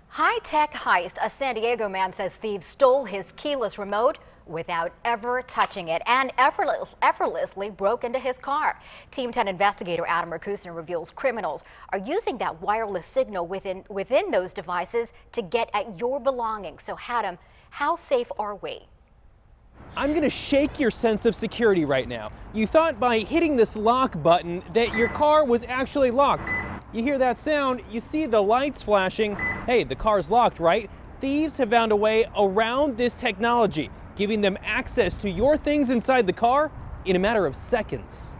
High-tech heist. A San Diego man says thieves stole his keyless remote without ever touching it and effortlessly broke into his car. Team 10 investigator Adam Rakusin reveals criminals are using that wireless signal within those devices to get at your belongings. So Adam, how safe are we? I'm gonna shake your sense of security right now. You thought by hitting this lock button that your car was actually locked. You hear that sound, you see the lights flashing. Hey, the car's locked, right? Thieves have found a way around this technology, giving them access to your things inside the car in a matter of seconds.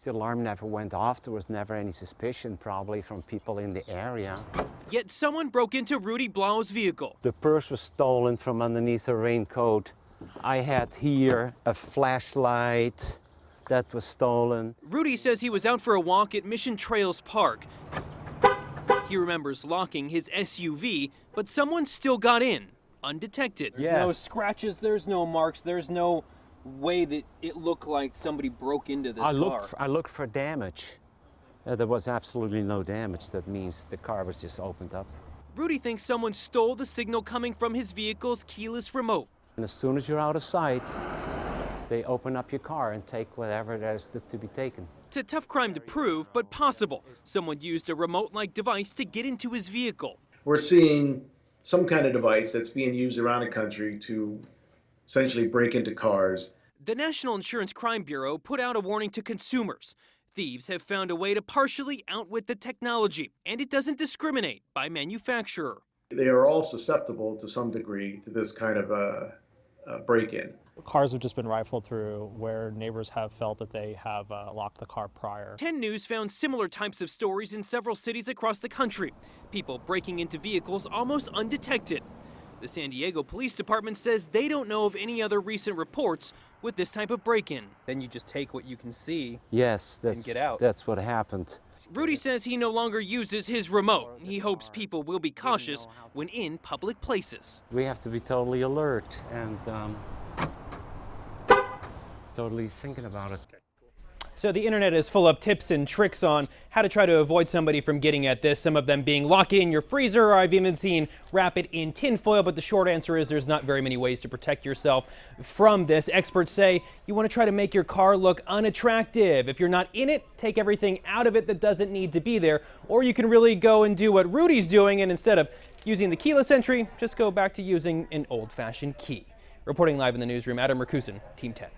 The alarm never went off. There was never any suspicion, probably from people in the area. Yet someone broke into Rudy Blau's vehicle. The purse was stolen from underneath a raincoat. I had here a flashlight that was stolen. Rudy says he was out for a walk at Mission Trails Park. He remembers locking his SUV, but someone still got in, undetected. Yes. There's no scratches, there's no marks, there's no way that it looked like somebody broke into this car. I looked for damage. There was absolutely no damage. That means the car was just opened up. Rudy thinks someone stole the signal coming from his vehicle's keyless remote. And as soon as you're out of sight, they open up your car and take whatever there is to be taken. It's a tough crime to prove, but possible. Someone used a remote-like device to get into his vehicle. We're seeing some kind of device that's being used around the country to essentially break into cars. The National Insurance Crime Bureau put out a warning to consumers. Thieves have found a way to partially outwit the technology, and it doesn't discriminate by manufacturer. They are all susceptible to some degree to this kind of a break-in. Cars have just been rifled through where neighbors have felt that they have locked the car prior. 10 News found similar types of stories in several cities across the country. People breaking into vehicles almost undetected. The San Diego Police Department says they don't know of any other recent reports with this type of break-in. Then you just take what you can see. Yes, and get out. That's what happened. Rudy says he no longer uses his remote. He hopes people will be cautious when in public places. We have to be totally alert and totally thinking about it. So the internet is full of tips and tricks on how to try to avoid somebody from getting at this, some of them being lock it in your freezer, or I've even seen wrap it in tinfoil, but the short answer is there's not very many ways to protect yourself from this. Experts say you want to try to make your car look unattractive. If you're not in it, take everything out of it that doesn't need to be there, or you can really go and do what Rudy's doing, and instead of using the keyless entry, just go back to using an old-fashioned key. Reporting live in the newsroom, Adam Rakusin, Team 10.